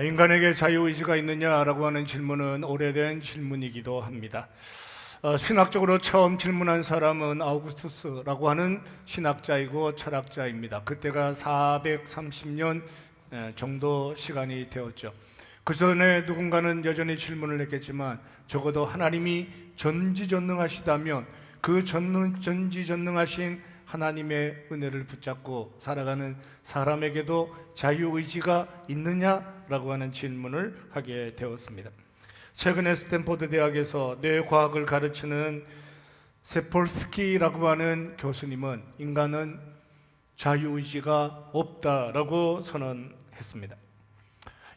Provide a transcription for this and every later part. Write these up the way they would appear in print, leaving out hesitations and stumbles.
인간에게 자유의지가 있느냐라고 하는 질문은 오래된 질문이기도 합니다. 신학적으로 처음 질문한 사람은 아우구스투스라고 하는 신학자이고 철학자입니다. 그때가 430년 정도 시간이 되었죠. 그 전에 누군가는 여전히 질문을 했겠지만 적어도 하나님이 전지전능하시다면 그 전지전능하신 하나님의 은혜를 붙잡고 살아가는 사람에게도 자유의지가 있느냐라고 하는 질문을 하게 되었습니다. 최근에 스탠포드 대학에서 뇌과학을 가르치는 세폴스키라고 하는 교수님은 인간은 자유의지가 없다라고 선언했습니다.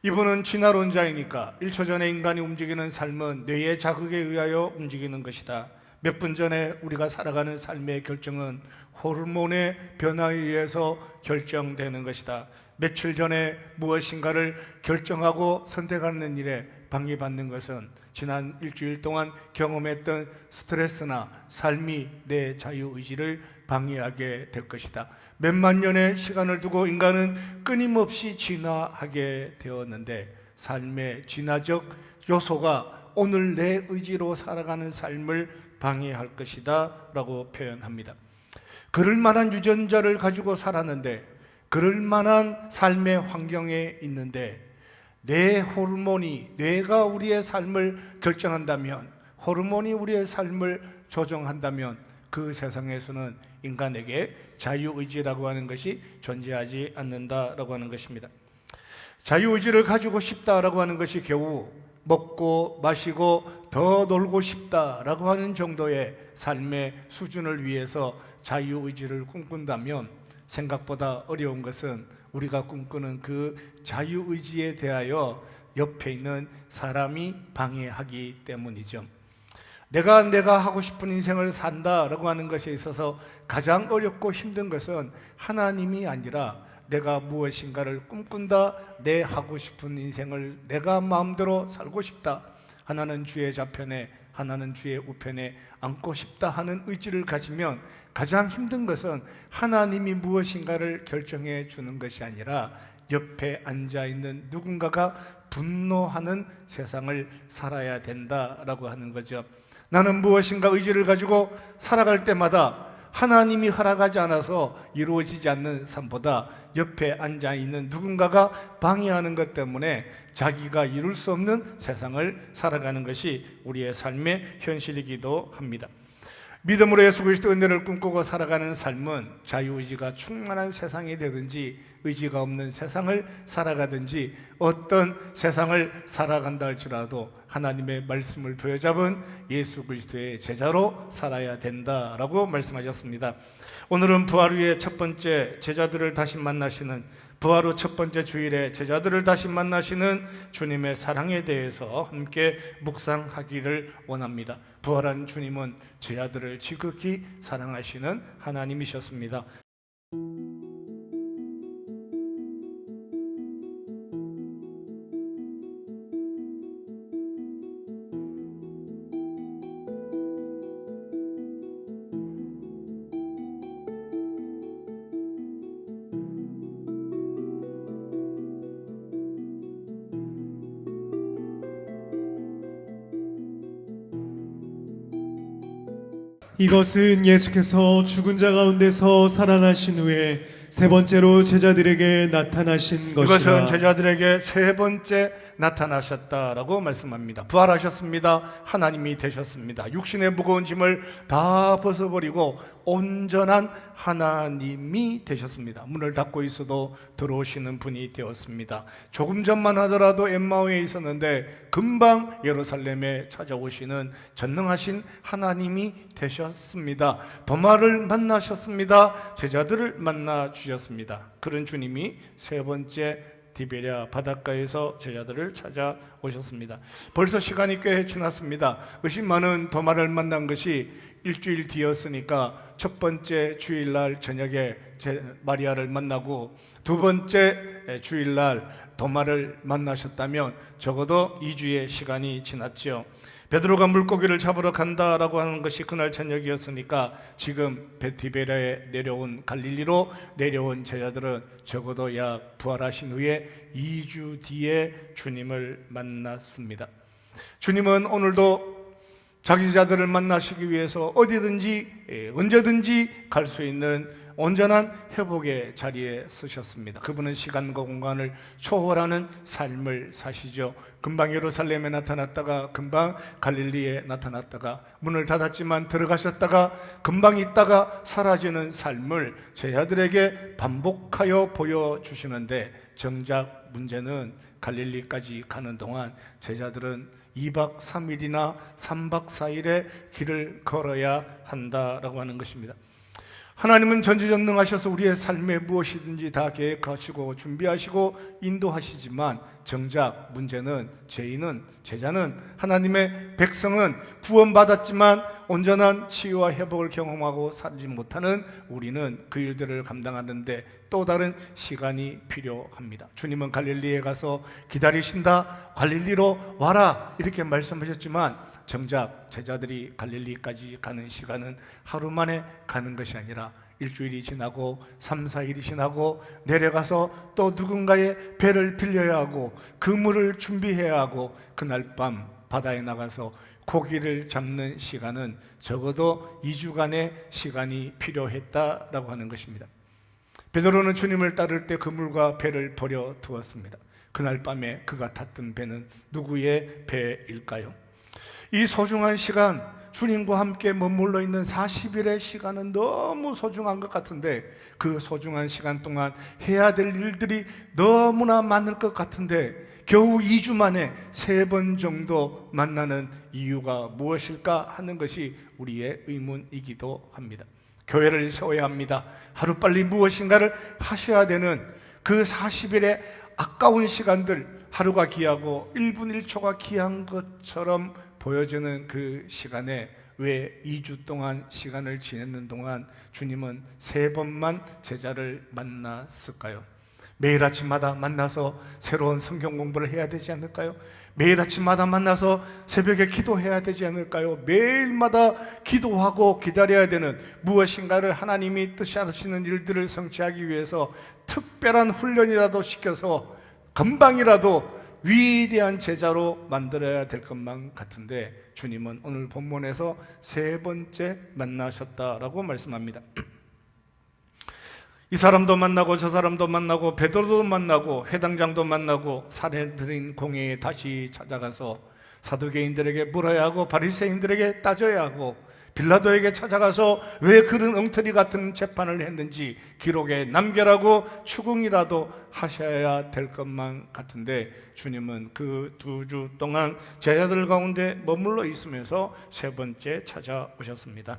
이분은 진화론자이니까 1초 전에 인간이 움직이는 삶은 뇌의 자극에 의하여 움직이는 것이다. 몇 분 전에 우리가 살아가는 삶의 결정은 호르몬의 변화에 의해서 결정되는 것이다. 며칠 전에 무엇인가를 결정하고 선택하는 일에 방해받는 것은 지난 일주일 동안 경험했던 스트레스나 삶이 내 자유의지를 방해하게 될 것이다. 몇만 년의 시간을 두고 인간은 끊임없이 진화하게 되었는데 삶의 진화적 요소가 오늘 내 의지로 살아가는 삶을 방해할 것이다 라고 표현합니다. 그럴 만한 유전자를 가지고 살았는데, 그럴 만한 삶의 환경에 있는데 내 호르몬이, 뇌가 우리의 삶을 결정한다면, 호르몬이 우리의 삶을 조정한다면 그 세상에서는 인간에게 자유의지라고 하는 것이 존재하지 않는다라고 하는 것입니다. 자유의지를 가지고 싶다라고 하는 것이 겨우 먹고 마시고 더 놀고 싶다라고 하는 정도의 삶의 수준을 위해서 자유의지를 꿈꾼다면 생각보다 어려운 것은 우리가 꿈꾸는 그 자유의지에 대하여 옆에 있는 사람이 방해하기 때문이죠. 내가 하고 싶은 인생을 산다라고 하는 것에 있어서 가장 어렵고 힘든 것은 하나님이 아니라 내가 무엇인가를 꿈꾼다, 내 하고 싶은 인생을 내가 마음대로 살고 싶다, 하나는 주의 좌편에 하나는 주의 우편에 앉고 싶다 하는 의지를 가지면 가장 힘든 것은 하나님이 무엇인가를 결정해 주는 것이 아니라 옆에 앉아있는 누군가가 분노하는 세상을 살아야 된다라고 하는 거죠. 나는 무엇인가 의지를 가지고 살아갈 때마다 하나님이 허락하지 않아서 이루어지지 않는 삶보다 옆에 앉아있는 누군가가 방해하는 것 때문에 자기가 이룰 수 없는 세상을 살아가는 것이 우리의 삶의 현실이기도 합니다. 믿음으로 예수 그리스도의 은혜를 꿈꾸고 살아가는 삶은 자유의지가 충만한 세상이 되든지 의지가 없는 세상을 살아가든지 어떤 세상을 살아간다 할지라도 하나님의 말씀을 부여잡은 예수 그리스도의 제자로 살아야 된다라고 말씀하셨습니다. 오늘은 부활 후의 첫 번째 제자들을 다시 만나시는, 부활 후 첫 번째 주일에 제자들을 다시 만나시는 주님의 사랑에 대해서 함께 묵상하기를 원합니다. 부활한 주님은 제자들을 지극히 사랑하시는 하나님이셨습니다. 이것은 예수께서 죽은 자 가운데서 살아나신 후에 세 번째로 제자들에게 나타나신 것이라. 이것은 제자들에게 세 번째 나타나셨다라고 말씀합니다. 부활하셨습니다. 하나님이 되셨습니다. 육신의 무거운 짐을 다 벗어버리고 온전한 하나님이 되셨습니다. 문을 닫고 있어도 들어오시는 분이 되었습니다. 조금 전만 하더라도 엠마오에 있었는데 금방 예루살렘에 찾아오시는 전능하신 하나님이 되셨습니다. 도마를 만나셨습니다. 제자들을 만나 주셨습니다. 그런 주님이 세 번째 디베랴 바닷가에서 제자들을 찾아오셨습니다. 벌써 시간이 꽤 지났습니다. 의심 많은 도마를 만난 것이 일주일 뒤였으니까 첫 번째 주일날 저녁에 마리아를 만나고 두 번째 주일날 도마를 만나셨다면 적어도 2주의 시간이 지났죠. 베드로가 물고기를 잡으러 간다라고 하는 것이 그날 저녁이었으니까 지금 베티베라에 내려온 갈릴리로 내려온 제자들은 적어도 약 부활하신 후에 2주 뒤에 주님을 만났습니다. 주님은 오늘도 자기 제자들을 만나시기 위해서 어디든지 언제든지 갈 수 있는 온전한 회복의 자리에 서셨습니다. 그분은 시간과 공간을 초월하는 삶을 사시죠. 금방 예루살렘에 나타났다가 금방 갈릴리에 나타났다가 문을 닫았지만 들어가셨다가 금방 있다가 사라지는 삶을 제자들에게 반복하여 보여주시는데, 정작 문제는 갈릴리까지 가는 동안 제자들은 2박 3일이나 3박 4일의 길을 걸어야 한다라고 하는 것입니다. 하나님은 전지전능하셔서 우리의 삶에 무엇이든지 다 계획하시고 준비하시고 인도하시지만, 정작 문제는 제자는 하나님의 백성은 구원받았지만 온전한 치유와 회복을 경험하고 살지 못하는 우리는 그 일들을 감당하는데 또 다른 시간이 필요합니다. 주님은 갈릴리에 가서 기다리신다, 갈릴리로 와라 이렇게 말씀하셨지만, 정작 제자들이 갈릴리까지 가는 시간은 하루 만에 가는 것이 아니라 일주일이 지나고 3, 4일이 지나고 내려가서 또 누군가의 배를 빌려야 하고 그물을 준비해야 하고 그날 밤 바다에 나가서 고기를 잡는 시간은 적어도 2주간의 시간이 필요했다라고 하는 것입니다. 베드로는 주님을 따를 때 그물과 배를 버려 두었습니다. 그날 밤에 그가 탔던 배는 누구의 배일까요? 이 소중한 시간, 주님과 함께 머물러 있는 40일의 시간은 너무 소중한 것 같은데, 그 소중한 시간 동안 해야 될 일들이 너무나 많을 것 같은데 겨우 2주 만에 3번 정도 만나는 이유가 무엇일까 하는 것이 우리의 의문이기도 합니다. 교회를 세워야 합니다. 하루빨리 무엇인가를 하셔야 되는 그 40일의 아까운 시간들, 하루가 귀하고 1분 1초가 귀한 것처럼 보여지는 그 시간에 왜 2주 동안 시간을 지내는 동안 주님은 3번만 제자를 만났을까요? 매일 아침마다 만나서 새로운 성경 공부를 해야 되지 않을까요? 매일 아침마다 만나서 새벽에 기도해야 되지 않을까요? 매일마다 기도하고 기다려야 되는 무엇인가를 하나님이 뜻하시는 일들을 성취하기 위해서 특별한 훈련이라도 시켜서 금방이라도 위대한 제자로 만들어야 될 것만 같은데, 주님은 오늘 본문에서 3번째 만나셨다라고 말씀합니다. 이 사람도 만나고 저 사람도 만나고 베드로도 만나고 회당장도 만나고 사내들인 공회에 다시 찾아가서 사두개인들에게 물어야 하고 바리새인들에게 따져야 하고 빌라도에게 찾아가서 왜 그런 엉터리 같은 재판을 했는지 기록에 남겨라고 추궁이라도 하셔야 될 것만 같은데, 주님은 그 2주 동안 제자들 가운데 머물러 있으면서 3번째 찾아오셨습니다.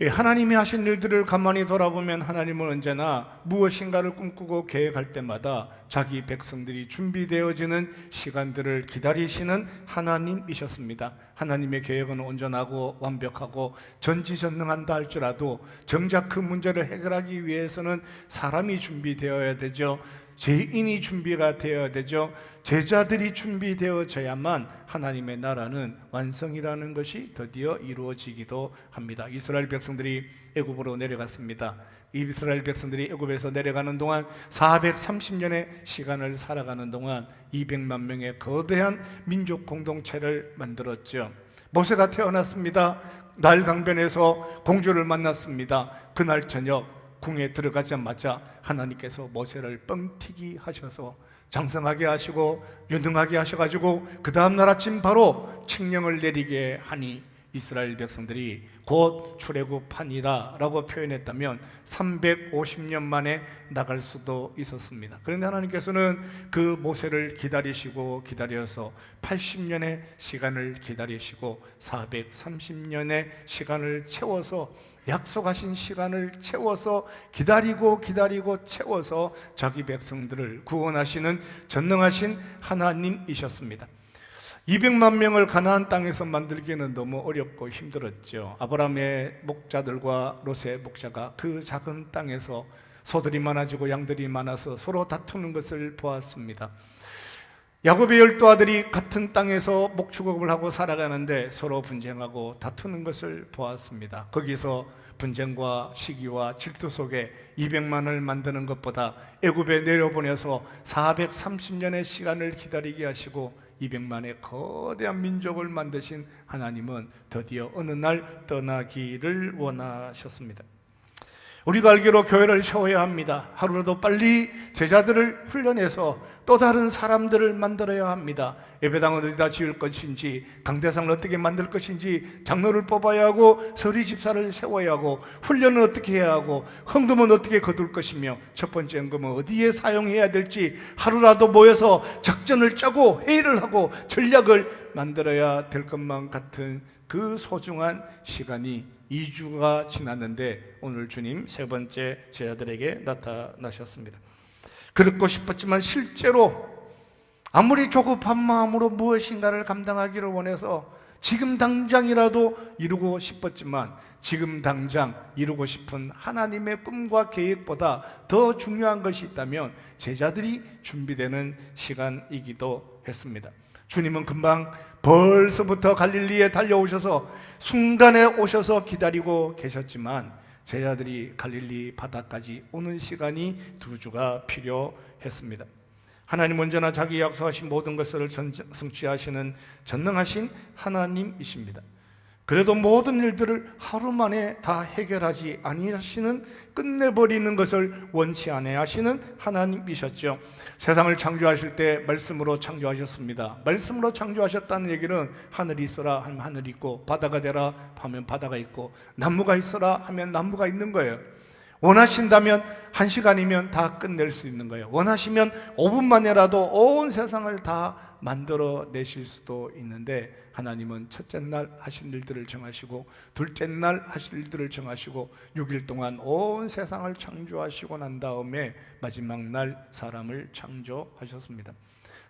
하나님이 하신 일들을 가만히 돌아보면 하나님은 언제나 무엇인가를 꿈꾸고 계획할 때마다 자기 백성들이 준비되어지는 시간들을 기다리시는 하나님이셨습니다. 하나님의 계획은 온전하고 완벽하고 전지전능한다 할지라도 정작 그 문제를 해결하기 위해서는 사람이 준비되어야 되죠. 죄인이 준비가 되어야 되죠. 제자들이 준비되어져야만 하나님의 나라는 완성이라는 것이 드디어 이루어지기도 합니다. 이스라엘 백성들이 애굽으로 내려갔습니다. 이스라엘 백성들이 애굽에서 내려가는 동안 430년의 시간을 살아가는 동안 200만 명의 거대한 민족 공동체를 만들었죠. 모세가 태어났습니다. 나일 강변에서 공주를 만났습니다. 그날 저녁 궁에 들어가자마자 하나님께서 모세를 뻥튀기 하셔서 장성하게 하시고 유능하게 하셔가지고 그 다음날 아침 바로 칙령을 내리게 하니 이스라엘 백성들이 곧 출애굽하니라 라고 표현했다면 350년 만에 나갈 수도 있었습니다. 그런데 하나님께서는 그 모세를 기다리시고 기다려서 80년의 시간을 기다리시고 430년의 시간을 채워서 약속하신 시간을 채워서 기다리고 채워서 자기 백성들을 구원하시는 전능하신 하나님이셨습니다. 200만 명을 가나안 땅에서 만들기는 너무 어렵고 힘들었죠. 아브라함의 목자들과 롯의 목자가 그 작은 땅에서 소들이 많아지고 양들이 많아서 서로 다투는 것을 보았습니다. 야곱의 12아들이 같은 땅에서 목축업을 하고 살아가는데 서로 분쟁하고 다투는 것을 보았습니다. 거기서 분쟁과 시기와 질투 속에 200만을 만드는 것보다 애굽에 내려보내서 430년의 시간을 기다리게 하시고 200만의 거대한 민족을 만드신 하나님은 드디어 어느 날 떠나기를 원하셨습니다. 우리가 알기로 교회를 세워야 합니다. 하루라도 빨리 제자들을 훈련해서 또 다른 사람들을 만들어야 합니다. 예배당은 어디다 지을 것인지, 강대상을 어떻게 만들 것인지, 장로를 뽑아야 하고, 서리 집사를 세워야 하고, 훈련은 어떻게 해야 하고, 헌금은 어떻게 거둘 것이며, 첫 번째 헌금은 어디에 사용해야 될지 하루라도 모여서 작전을 짜고 회의를 하고 전략을 만들어야 될 것만 같은 그 소중한 시간이 2주가 지났는데 오늘 주님 세 번째 제자들에게 나타나셨습니다. 그렇고 싶었지만 실제로 아무리 조급한 마음으로 무엇인가를 감당하기를 원해서 지금 당장이라도 이루고 싶었지만 지금 당장 이루고 싶은 하나님의 꿈과 계획보다 더 중요한 것이 있다면 제자들이 준비되는 시간이기도 했습니다. 주님은 금방 벌써부터 갈릴리에 달려오셔서 순간에 오셔서 기다리고 계셨지만 제자들이 갈릴리 바다까지 오는 시간이 2주가 필요했습니다. 하나님 언제나 자기 약속하신 모든 것을 성취하시는 전능하신 하나님이십니다. 그래도 모든 일들을 하루 만에 다 해결하지 아니하시는, 끝내버리는 것을 원치 아니하시는 하나님이셨죠. 세상을 창조하실 때 말씀으로 창조하셨습니다. 말씀으로 창조하셨다는 얘기는 하늘이 있어라 하면 하늘이 있고, 바다가 되라 하면 바다가 있고, 나무가 있어라 하면 나무가 있는 거예요. 원하신다면 1시간이면 다 끝낼 수 있는 거예요. 원하시면 5분 만에라도 온 세상을 다 만들어 내실 수도 있는데, 하나님은 첫째 날 하실 일들을 정하시고 둘째 날 하실 일들을 정하시고 6일 동안 온 세상을 창조하시고 난 다음에 마지막 날 사람을 창조하셨습니다.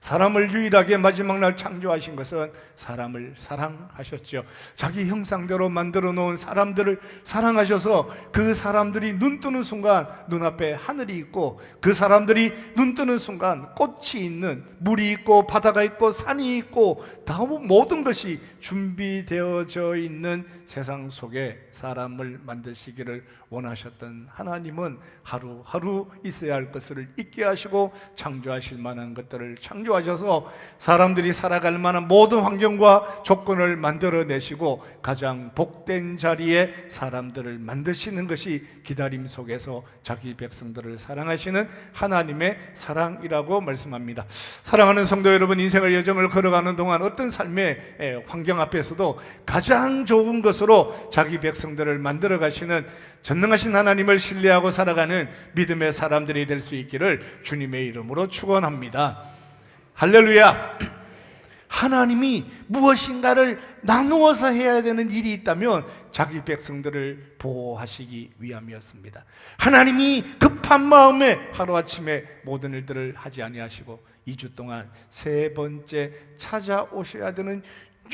사람을 유일하게 마지막 날 창조하신 것은 사람을 사랑하셨죠. 자기 형상대로 만들어 놓은 사람들을 사랑하셔서 그 사람들이 눈 뜨는 순간 눈앞에 하늘이 있고, 그 사람들이 눈 뜨는 순간 꽃이 있는, 물이 있고 바다가 있고 산이 있고 다음 모든 것이 준비되어져 있는 세상 속에 사람을 만드시기를 원하셨던 하나님은 하루하루 있어야 할 것을 있게 하시고 창조하실 만한 것들을 창조하셔서 사람들이 살아갈 만한 모든 환경과 조건을 만들어내시고 가장 복된 자리에 사람들을 만드시는 것이 기다림 속에서 자기 백성들을 사랑하시는 하나님의 사랑이라고 말씀합니다. 사랑하는 성도 여러분, 인생의 여정을 걸어가는 동안 어떤 삶의 환경 앞에서도 가장 좋은 것으로 자기 백성들을 만들어 가시는 전능하신 하나님을 신뢰하고 살아가는 믿음의 사람들이 될 수 있기를 주님의 이름으로 축원합니다. 할렐루야. 하나님이 무엇인가를 나누어서 해야 되는 일이 있다면 자기 백성들을 보호하시기 위함이었습니다. 하나님이 급한 마음에 하루아침에 모든 일들을 하지 아니하시고 2주 동안 세 번째 찾아오셔야 되는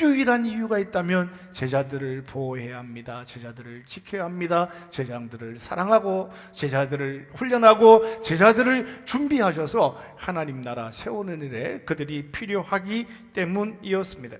유일한 이유가 있다면 제자들을 보호해야 합니다. 제자들을 지켜야 합니다. 제자들을 사랑하고 제자들을 훈련하고 제자들을 준비하셔서 하나님 나라 세우는 일에 그들이 필요하기 때문이었습니다.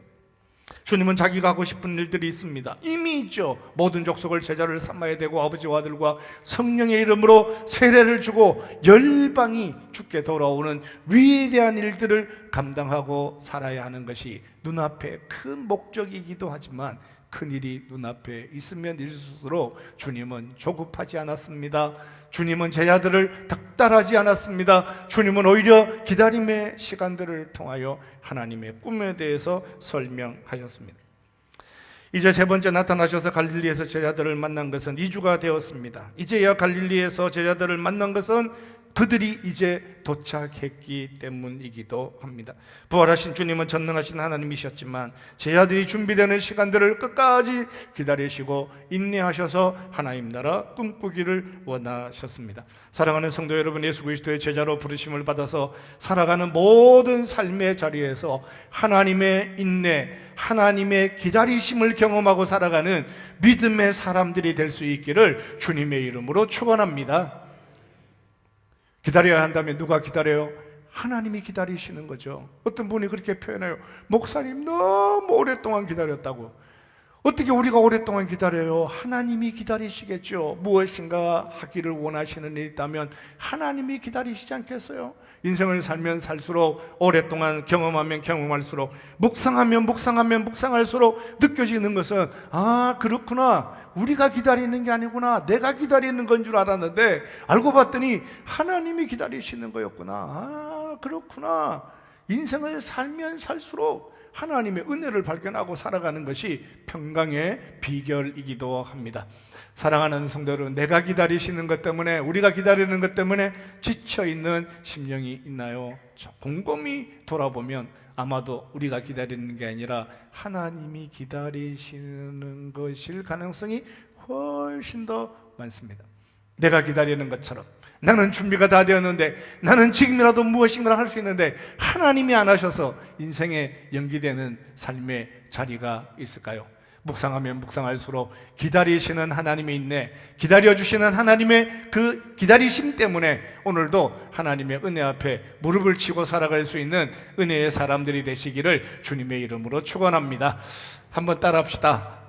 주님은 자기가 하고 싶은 일들이 있습니다. 이미 있죠. 모든 족속을 제자를 삼아야 되고 아버지와 아들과 성령의 이름으로 세례를 주고 열방이 주께 돌아오는 위대한 일들을 감당하고 살아야 하는 것이 눈앞에 큰 목적이기도 하지만 큰 일이 눈앞에 있으면 있을수록 주님은 조급하지 않았습니다. 주님은 제자들을 닥달하지 않았습니다. 주님은 오히려 기다림의 시간들을 통하여 하나님의 꿈에 대해서 설명하셨습니다. 이제 세 번째 나타나셔서 갈릴리에서 제자들을 만난 것은 2주가 되었습니다. 이제야 갈릴리에서 제자들을 만난 것은 그들이 이제 도착했기 때문이기도 합니다. 부활하신 주님은 전능하신 하나님이셨지만 제자들이 준비되는 시간들을 끝까지 기다리시고 인내하셔서 하나님 나라 꿈꾸기를 원하셨습니다. 사랑하는 성도 여러분, 예수 그리스도의 제자로 부르심을 받아서 살아가는 모든 삶의 자리에서 하나님의 인내, 하나님의 기다리심을 경험하고 살아가는 믿음의 사람들이 될 수 있기를 주님의 이름으로 축원합니다. 기다려야 한다면 누가 기다려요? 하나님이 기다리시는 거죠. 어떤 분이 그렇게 표현해요. 목사님 너무 오랫동안 기다렸다고. 어떻게 우리가 오랫동안 기다려요? 하나님이 기다리시겠죠. 무엇인가 하기를 원하시는 일이 있다면 하나님이 기다리시지 않겠어요? 인생을 살면 살수록, 오랫동안 경험하면 경험할수록, 묵상하면 묵상할수록 느껴지는 것은, 아, 그렇구나, 우리가 기다리는 게 아니구나, 내가 기다리는 건 줄 알았는데 알고 봤더니 하나님이 기다리시는 거였구나. 아, 그렇구나. 인생을 살면 살수록 하나님의 은혜를 발견하고 살아가는 것이 평강의 비결이기도 합니다. 사랑하는 성도 여러분, 내가 기다리시는 것 때문에, 우리가 기다리는 것 때문에 지쳐있는 심령이 있나요? 곰곰이 돌아보면 아마도 우리가 기다리는 게 아니라 하나님이 기다리시는 것일 가능성이 훨씬 더 많습니다. 내가 기다리는 것처럼 나는 준비가 다 되었는데, 나는 지금이라도 무엇인가 할 수 있는데 하나님이 안 하셔서 인생에 연기되는 삶의 자리가 있을까요? 묵상하면 묵상할수록 기다리시는 하나님이 있네, 기다려주시는 하나님의 그 기다리심 때문에 오늘도 하나님의 은혜 앞에 무릎을 치고 살아갈 수 있는 은혜의 사람들이 되시기를 주님의 이름으로 축원합니다. 한번 따라합시다.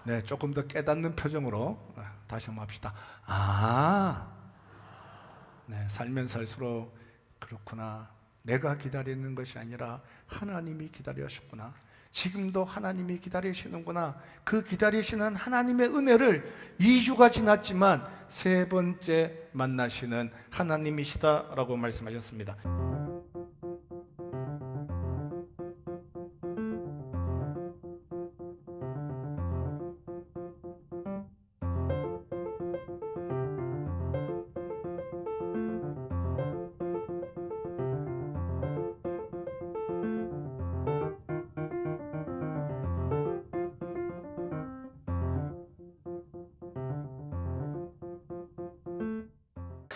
네, 조금 더 깨닫는 표정으로 다시 한번 합시다. 네, 살면 살수록 그렇구나, 내가 기다리는 것이 아니라 하나님이 기다리셨구나, 지금도 하나님이 기다리시는구나, 그 기다리시는 하나님의 은혜를 2주가 지났지만 세 번째 만나시는 하나님이시다라고 말씀하셨습니다.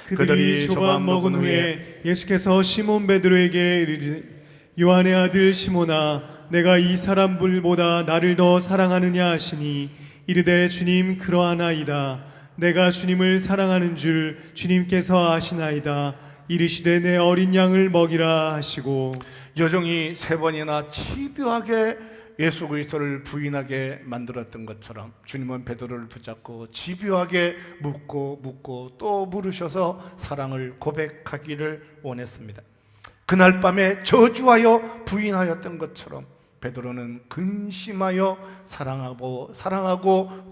그들이 조각 먹은 후에 예수께서 시몬 베드로에게 이르시되, 요한의 아들 시몬아, 내가 이 사람들보다 나를 더 사랑하느냐 하시니, 이르되 주님, 그러하나이다. 내가 주님을 사랑하는 줄 주님께서 아시나이다. 이르시되 내 어린 양을 먹이라 하시고, 여종이 3번이나 집요하게 예수 그리스도를 부인하게 만들었던 것처럼 주님은 베드로를 붙잡고 집요하게 묻고 또 물으셔서 사랑을 고백하기를 원했습니다. 그날 밤에 저주하여 부인하였던 것처럼 베드로는 근심하여 사랑하고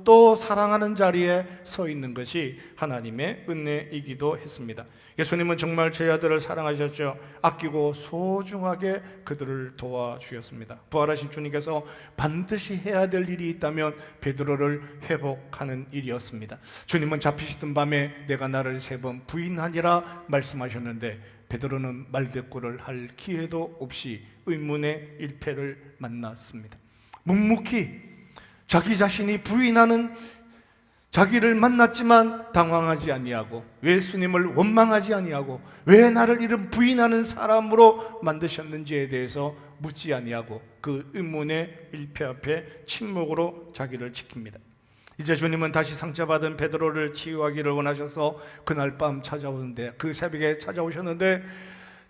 또 사랑하는 자리에 서 있는 것이 하나님의 은혜이기도 했습니다. 예수님은 정말 제 아들을 사랑하셨죠. 아끼고 소중하게 그들을 도와주셨습니다. 부활하신 주님께서 반드시 해야 될 일이 있다면 베드로를 회복하는 일이었습니다. 주님은 잡히시던 밤에 내가 나를 3번 부인하니라 말씀하셨는데 베드로는 말대꾸를 할 기회도 없이 의문의 일패를 만났습니다. 묵묵히 자기 자신이 부인하는, 자기를 만났지만 당황하지 아니하고, 왜 예수님을 원망하지 아니하고, 왜 나를 이런 부인하는 사람으로 만드셨는지에 대해서 묻지 아니하고 그 의문의 일패 앞에 침묵으로 자기를 지킵니다. 이제 주님은 다시 상처받은 베드로를 치유하기를 원하셔서 그날 밤 찾아오는데, 그 새벽에 찾아오셨는데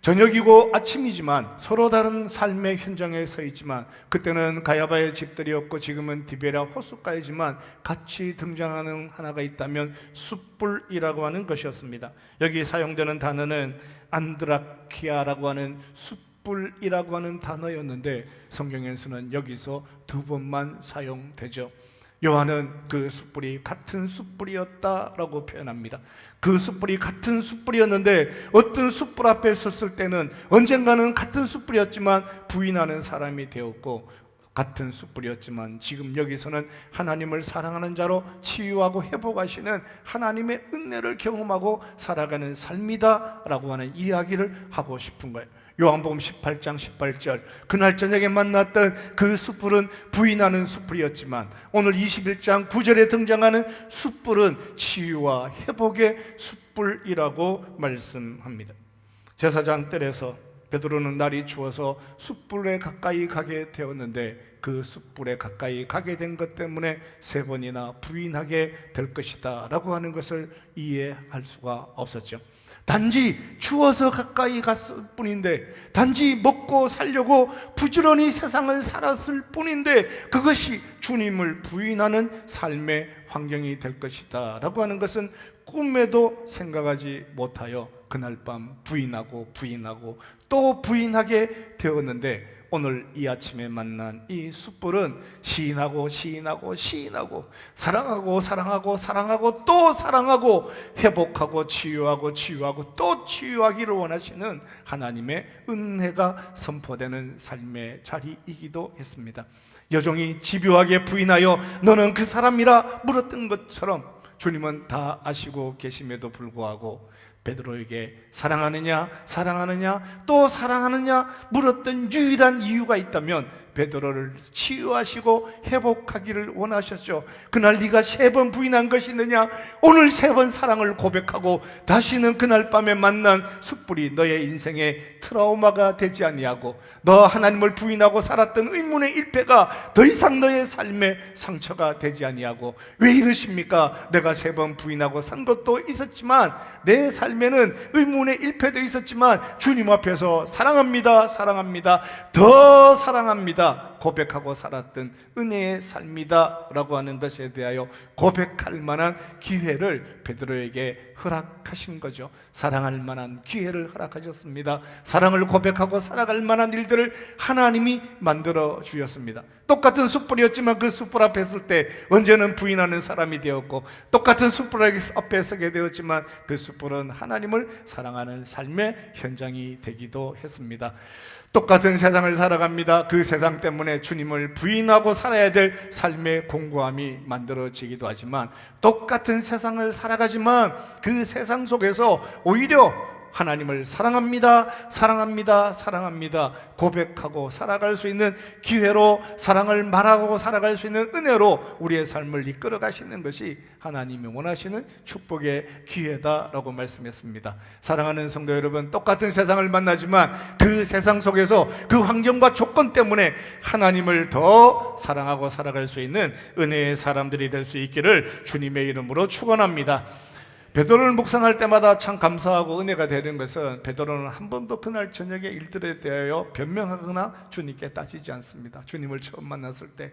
저녁이고 아침이지만 서로 다른 삶의 현장에 서 있지만, 그때는 가야바의 집들이었고 지금은 디베랴 호숫가이지만 같이 등장하는 하나가 있다면 숯불이라고 하는 것이었습니다. 여기 사용되는 단어는 안드라키아라고 하는 숯불이라고 하는 단어였는데 성경에서는 여기서 2번만 사용되죠. 요한은 그 숯불이 같은 숯불이었다라고 표현합니다. 그 숯불이 같은 숯불이었는데 어떤 숯불 앞에 섰을 때는 언젠가는 같은 숯불이었지만 부인하는 사람이 되었고, 같은 숯불이었지만 지금 여기서는 하나님을 사랑하는 자로 치유하고 회복하시는 하나님의 은혜를 경험하고 살아가는 삶이다 라고 하는 이야기를 하고 싶은 거예요. 요한복음 18장 18절, 그날 저녁에 만났던 그 숯불은 부인하는 숯불이었지만 오늘 21장 9절에 등장하는 숯불은 치유와 회복의 숯불이라고 말씀합니다. 제사장 뜰에서 베드로는 날이 추워서 숯불에 가까이 가게 되었는데 그 숯불에 가까이 가게 된 것 때문에 3번이나 부인하게 될 것이다 라고 하는 것을 이해할 수가 없었죠. 단지 추워서 가까이 갔을 뿐인데, 단지 먹고 살려고 부지런히 세상을 살았을 뿐인데, 그것이 주님을 부인하는 삶의 환경이 될 것이다 라고 하는 것은 꿈에도 생각하지 못하여 그날 밤 부인하고 또 부인하게 되었는데, 오늘 이 아침에 만난 이 숯불은 시인하고 사랑하고 또 사랑하고 회복하고 치유하고 또 치유하기를 원하시는 하나님의 은혜가 선포되는 삶의 자리이기도 했습니다. 여종이 집요하게 부인하여 너는 그 사람이라 물었던 것처럼 주님은 다 아시고 계심에도 불구하고 베드로에게 사랑하느냐 또 사랑하느냐 물었던 유일한 이유가 있다면 베드로를 치유하시고 회복하기를 원하셨죠. 그날 네가 3번 부인한 것이 있느냐? 오늘 3번 사랑을 고백하고 다시는 그날 밤에 만난 숯불이 너의 인생의 트라우마가 되지 아니하고, 너 하나님을 부인하고 살았던 의문의 일패가 더 이상 너의 삶의 상처가 되지 아니하고, 왜 이러십니까? 내가 3번 부인하고 산 것도 있었지만, 내 삶에는 의문의 일패도 있었지만 주님 앞에서 사랑합니다 더 사랑합니다 고백하고 살았던 은혜의 삶이다 라고 하는 것에 대하여 고백할 만한 기회를 베드로에게 허락하신 거죠. 사랑할 만한 기회를 허락하셨습니다. 사랑을 고백하고 살아갈 만한 일들을 하나님이 만들어 주셨습니다. 똑같은 숯불이었지만 그 숯불 앞에 설 때 언제는 부인하는 사람이 되었고, 똑같은 숯불 앞에 서게 되었지만 그 숯불은 하나님을 사랑하는 삶의 현장이 되기도 했습니다. 똑같은 세상을 살아갑니다. 그 세상 때문에 주님을 부인하고 살아야 될 삶의 공고함이 만들어지기도 하지만, 똑같은 세상을 살아가지만 그 세상 속에서 오히려 하나님을 사랑합니다 고백하고 살아갈 수 있는 기회로, 사랑을 말하고 살아갈 수 있는 은혜로 우리의 삶을 이끌어 가시는 것이 하나님이 원하시는 축복의 기회다라고 말씀했습니다. 사랑하는 성도 여러분, 똑같은 세상을 만나지만 그 세상 속에서 그 환경과 조건 때문에 하나님을 더 사랑하고 살아갈 수 있는 은혜의 사람들이 될 수 있기를 주님의 이름으로 축원합니다. 베드로를 묵상할 때마다 참 감사하고 은혜가 되는 것은, 베드로는 한 번도 그날 저녁에 일들에 대하여 변명하거나 주님께 따지지 않습니다. 주님을 처음 만났을 때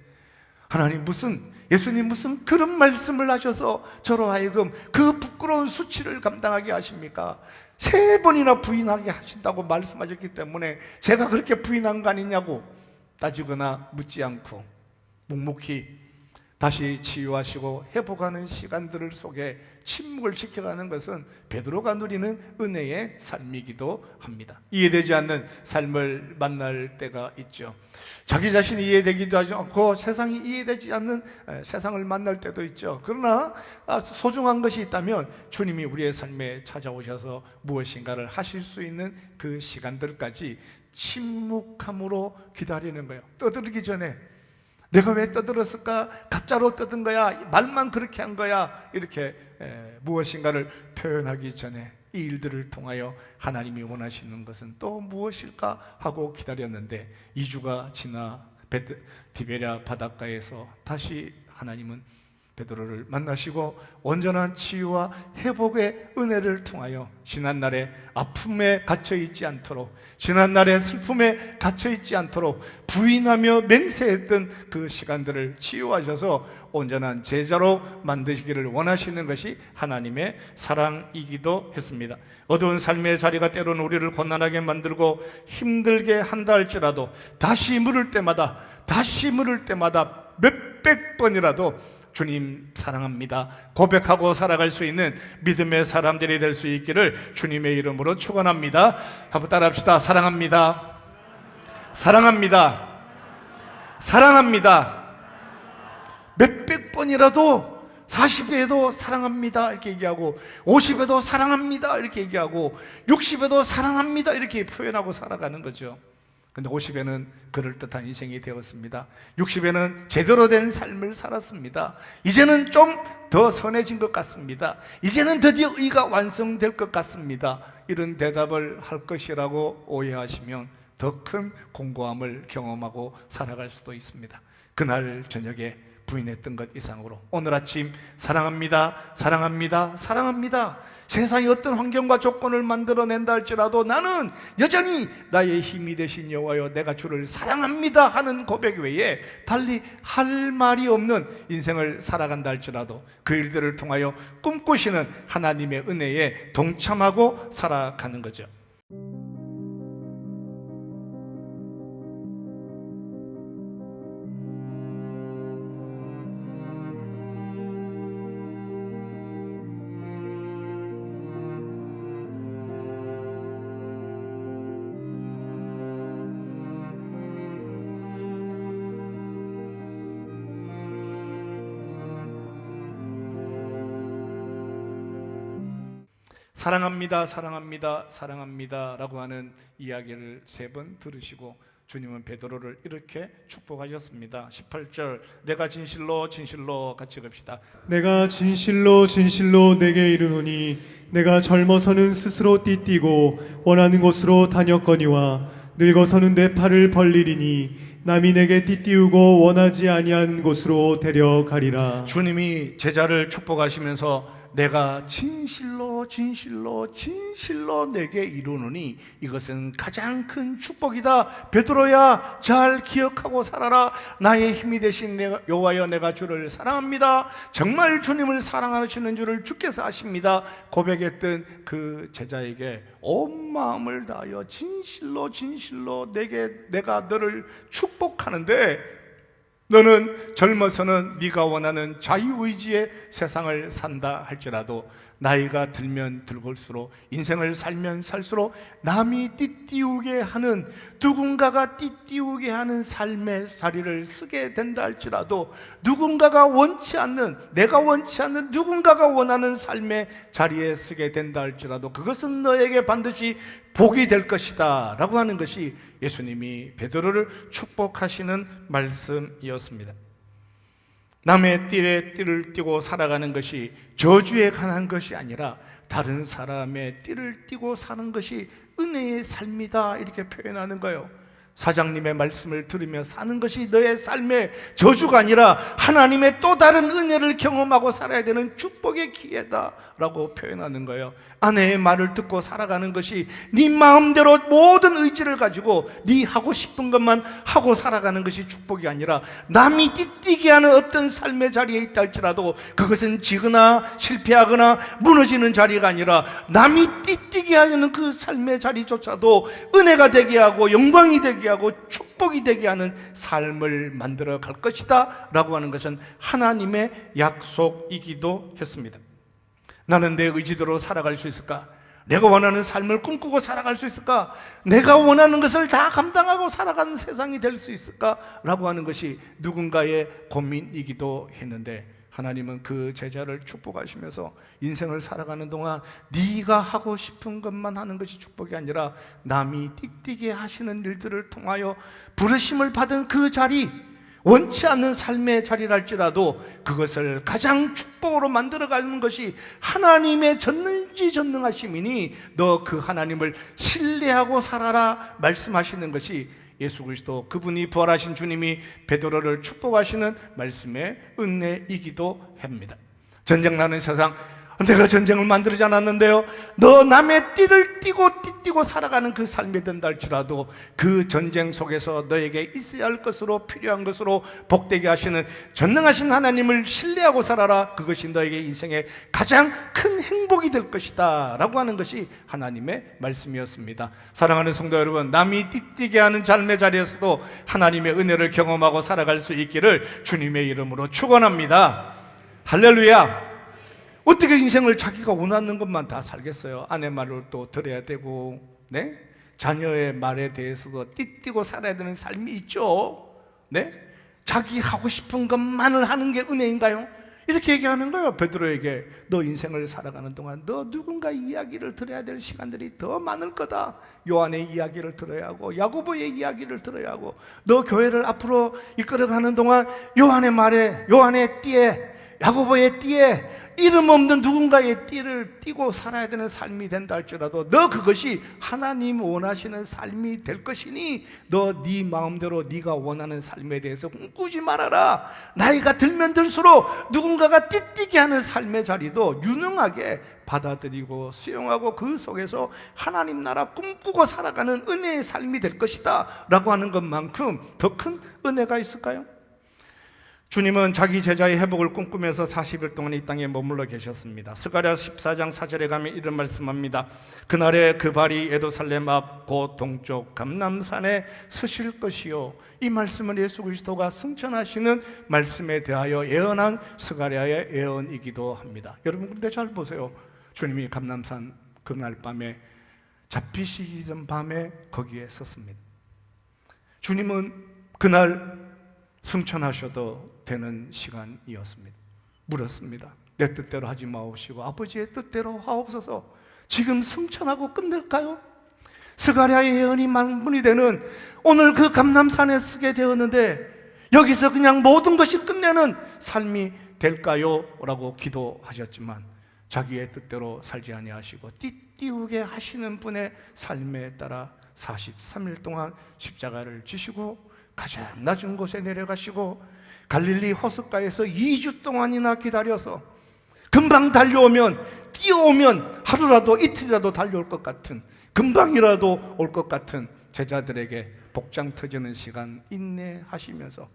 예수님 무슨 그런 말씀을 하셔서 저로 하여금 그 부끄러운 수치를 감당하게 하십니까? 3번이나 부인하게 하신다고 말씀하셨기 때문에 제가 그렇게 부인한 거 아니냐고 따지거나 묻지 않고 묵묵히 다시 치유하시고 회복하는 시간들을 속에 침묵을 지켜가는 것은 베드로가 누리는 은혜의 삶이기도 합니다. 이해되지 않는 삶을 만날 때가 있죠. 자기 자신이 이해되기도 하지 않고 세상이 이해되지 않는 세상을 만날 때도 있죠. 그러나 소중한 것이 있다면 주님이 우리의 삶에 찾아오셔서 무엇인가를 하실 수 있는 그 시간들까지 침묵함으로 기다리는 거예요. 떠들기 전에 내가 왜 떠들었을까? 가짜로 떠든 거야? 말만 그렇게 한 거야? 이렇게 무엇인가를 표현하기 전에 이 일들을 통하여 하나님이 원하시는 것은 또 무엇일까 하고 기다렸는데, 2주가 지나 디베랴 바닷가에서 다시 하나님은 베드로를 만나시고 온전한 치유와 회복의 은혜를 통하여 지난날의 아픔에 갇혀있지 않도록, 지난날의 슬픔에 갇혀있지 않도록 부인하며 맹세했던 그 시간들을 치유하셔서 온전한 제자로 만드시기를 원하시는 것이 하나님의 사랑이기도 했습니다. 어두운 삶의 자리가 때로는 우리를 곤란하게 만들고 힘들게 한다 할지라도 다시 물을 때마다 몇백 번이라도 주님 사랑합니다 고백하고 살아갈 수 있는 믿음의 사람들이 될 수 있기를 주님의 이름으로 축원합니다. 한번 따라합시다. 사랑합니다. 몇백 번이라도 40에도 사랑합니다 이렇게 얘기하고, 50에도 사랑합니다 이렇게 얘기하고, 60에도 사랑합니다 이렇게 표현하고 살아가는 거죠. 근데 50에는 그럴듯한 인생이 되었습니다. 60에는 제대로 된 삶을 살았습니다. 이제는 좀 더 선해진 것 같습니다. 이제는 드디어 의가 완성될 것 같습니다. 이런 대답을 할 것이라고 오해하시면 더 큰 공고함을 경험하고 살아갈 수도 있습니다. 그날 저녁에 부인했던 것 이상으로 오늘 아침 사랑합니다, 사랑합니다, 사랑합니다. 세상이 어떤 환경과 조건을 만들어낸다 할지라도 나는 여전히 나의 힘이 되신 여호와여 내가 주를 사랑합니다 하는 고백 외에 달리 할 말이 없는 인생을 살아간다 할지라도 그 일들을 통하여 꿈꾸시는 하나님의 은혜에 동참하고 살아가는 거죠. 사랑합니다, 사랑합니다, 사랑합니다 라고 하는 이야기를 3번 들으시고 주님은 베드로를 이렇게 축복하셨습니다. 18절 내가 진실로 진실로 같이 갑시다. 내가 진실로 진실로 내게 이르노니 내가 젊어서는 스스로 띠뛰고 원하는 곳으로 다녔거니와 늙어서는 내 팔을 벌리리니 남이 내게 띠띠우고 원하지 아니한 곳으로 데려가리라. 주님이 제자를 축복하시면서 내가 진실로 진실로 진실로 내게 이루노니 이것은 가장 큰 축복이다. 베드로야 잘 기억하고 살아라. 나의 힘이 되신 여호와여 내가 주를 사랑합니다. 정말 주님을 사랑하시는 줄을 주께서 아십니다. 고백했던 그 제자에게 온 마음을 다하여 진실로 진실로 내가 너를 축복하는데 너는 젊어서는 네가 원하는 자유의지의 세상을 산다 할지라도 나이가 들면 들을수록 인생을 살면 살수록 남이 띠띠우게 하는 누군가가 띠띠우게 하는 삶의 자리를 쓰게 된다 할지라도 누군가가 원치 않는 내가 원치 않는 누군가가 원하는 삶의 자리에 쓰게 된다 할지라도 그것은 너에게 반드시 복이 될 것이다 라고 하는 것이 예수님이 베드로를 축복하시는 말씀이었습니다. 남의 띠에 띠를 띠고 살아가는 것이 저주에 관한 것이 아니라 다른 사람의 띠를 띠고 사는 것이 은혜의 삶이다 이렇게 표현하는 거예요. 사장님의 말씀을 들으며 사는 것이 너의 삶의 저주가 아니라 하나님의 또 다른 은혜를 경험하고 살아야 되는 축복의 기회다 라고 표현하는 거예요. 아내의 말을 듣고 살아가는 것이 네 마음대로 모든 의지를 가지고 네 하고 싶은 것만 하고 살아가는 것이 축복이 아니라 남이 띠뛰게 하는 어떤 삶의 자리에 있다 할지라도 그것은 지거나 실패하거나 무너지는 자리가 아니라 남이 띠뛰게 하는 그 삶의 자리조차도 은혜가 되게 하고 영광이 되게 하고 축복이 되게 하는 삶을 만들어 갈 것이다 라고 하는 것은 하나님의 약속이기도 했습니다. 나는 내 의지대로 살아갈 수 있을까? 내가 원하는 삶을 꿈꾸고 살아갈 수 있을까? 내가 원하는 것을 다 감당하고 살아가는 세상이 될 수 있을까? 라고 하는 것이 누군가의 고민이기도 했는데 하나님은 그 제자를 축복하시면서 인생을 살아가는 동안 네가 하고 싶은 것만 하는 것이 축복이 아니라 남이 띠뛰게 하시는 일들을 통하여 부르심을 받은 그 자리, 원치 않는 삶의 자리랄지라도 그것을 가장 축복으로 만들어가는 것이 하나님의 전능하심이니 너 그 하나님을 신뢰하고 살아라 말씀하시는 것이 예수 그리스도 그분이 부활하신 주님이 베드로를 축복하시는 말씀의 은혜이기도 합니다. 전쟁 나는 세상 내가 전쟁을 만들지 않았는데요 너 남의 띠를 띠고 살아가는 그 삶이 된다 할지라도 그 전쟁 속에서 너에게 있어야 할 것으로 필요한 것으로 복되게 하시는 전능하신 하나님을 신뢰하고 살아라. 그것이 너에게 인생의 가장 큰 행복이 될 것이다 라고 하는 것이 하나님의 말씀이었습니다. 사랑하는 성도 여러분, 남이 띠뛰게 하는 삶의 자리에서도 하나님의 은혜를 경험하고 살아갈 수 있기를 주님의 이름으로 축원합니다. 할렐루야. 어떻게 인생을 자기가 원하는 것만 다 살겠어요? 아내 말을 또 들어야 되고, 네? 자녀의 말에 대해서도 띠뛰고 살아야 되는 삶이 있죠. 네? 자기 하고 싶은 것만을 하는 게 은혜인가요? 이렇게 얘기하는 거예요. 베드로에게 너 인생을 살아가는 동안 너 누군가 이야기를 들어야 될 시간들이 더 많을 거다. 요한의 이야기를 들어야 하고 야고보의 이야기를 들어야 하고 너 교회를 앞으로 이끌어가는 동안 요한의 말에, 요한의 띠에, 야고보의 띠에 이름 없는 누군가의 띠를 띠고 살아야 되는 삶이 된다 할지라도 너 그것이 하나님 원하시는 삶이 될 것이니 너 네 마음대로 네가 원하는 삶에 대해서 꿈꾸지 말아라. 나이가 들면 들수록 누군가가 띠띠게 하는 삶의 자리도 유능하게 받아들이고 수용하고 그 속에서 하나님 나라 꿈꾸고 살아가는 은혜의 삶이 될 것이다 라고 하는 것만큼 더 큰 은혜가 있을까요? 주님은 자기 제자의 회복을 꿈꾸면서 40일 동안 이 땅에 머물러 계셨습니다. 스가랴 14장 4절에 가면 이런 말씀합니다. 그날에 그 발이 예루살렘 앞 곧 동쪽 감람산에 서실 것이요. 이 말씀은 예수 그리스도가 승천하시는 말씀에 대하여 예언한 스가랴의 예언이기도 합니다. 여러분 근데 잘 보세요. 주님이 감람산 그날 밤에 잡히시기 전 밤에 거기에 섰습니다. 주님은 그날 승천하셔도 되는 시간이었습니다. 물었습니다. 내 뜻대로 하지 마옵시고 아버지의 뜻대로 하옵소서. 지금 승천하고 끝낼까요? 스가랴의 예언이 만분이 되는 오늘 그 감람산에 서게 되었는데 여기서 그냥 모든 것이 끝내는 삶이 될까요? 라고 기도하셨지만 자기의 뜻대로 살지 아니하시고 띠띠우게 하시는 분의 삶에 따라 43일 동안 십자가를 지시고 가장 낮은 곳에 내려가시고 갈릴리 호숫가에서 2주 동안이나 기다려서 금방 달려오면 뛰어오면 하루라도 이틀이라도 달려올 것 같은 금방이라도 올 것 같은 제자들에게 복장 터지는 시간 인내하시면서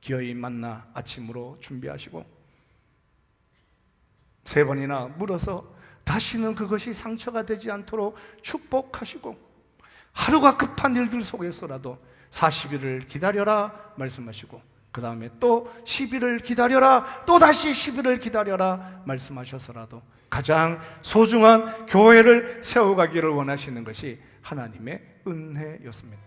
기어이 만나 아침으로 준비하시고 3번이나 물어서 다시는 그것이 상처가 되지 않도록 축복하시고 하루가 급한 일들 속에서라도 40일을 기다려라 말씀하시고 그 다음에 또 10일을 기다려라 또 다시 10일을 기다려라 말씀하셔서라도 가장 소중한 교회를 세워가기를 원하시는 것이 하나님의 은혜였습니다.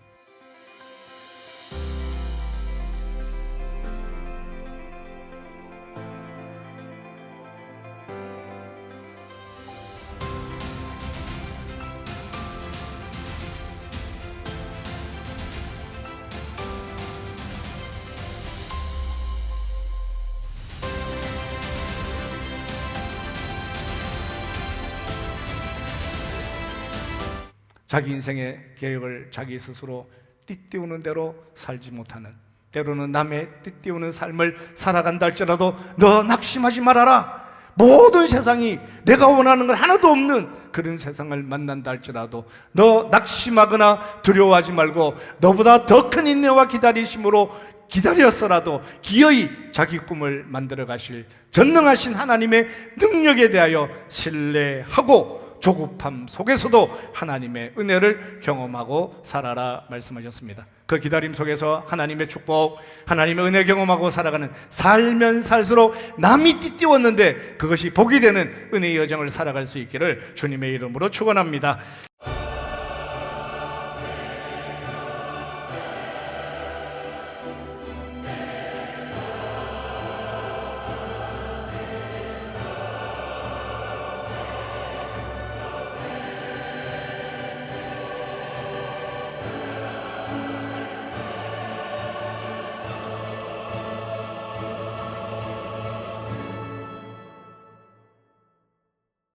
자기 인생의 계획을 자기 스스로 띠띠우는 대로 살지 못하는, 때로는 남의 띠띠우는 삶을 살아간다 할지라도 너 낙심하지 말아라. 모든 세상이 내가 원하는 건 하나도 없는 그런 세상을 만난다 할지라도 너 낙심하거나 두려워하지 말고 너보다 더 큰 인내와 기다리심으로 기다렸어라도 기어이 자기 꿈을 만들어 가실 전능하신 하나님의 능력에 대하여 신뢰하고 조급함 속에서도 하나님의 은혜를 경험하고 살아라 말씀하셨습니다. 그 기다림 속에서 하나님의 축복, 하나님의 은혜 경험하고 살아가는 살면 살수록 남이 띠띠웠는데 그것이 복이 되는 은혜의 여정을 살아갈 수 있기를 주님의 이름으로 축원합니다.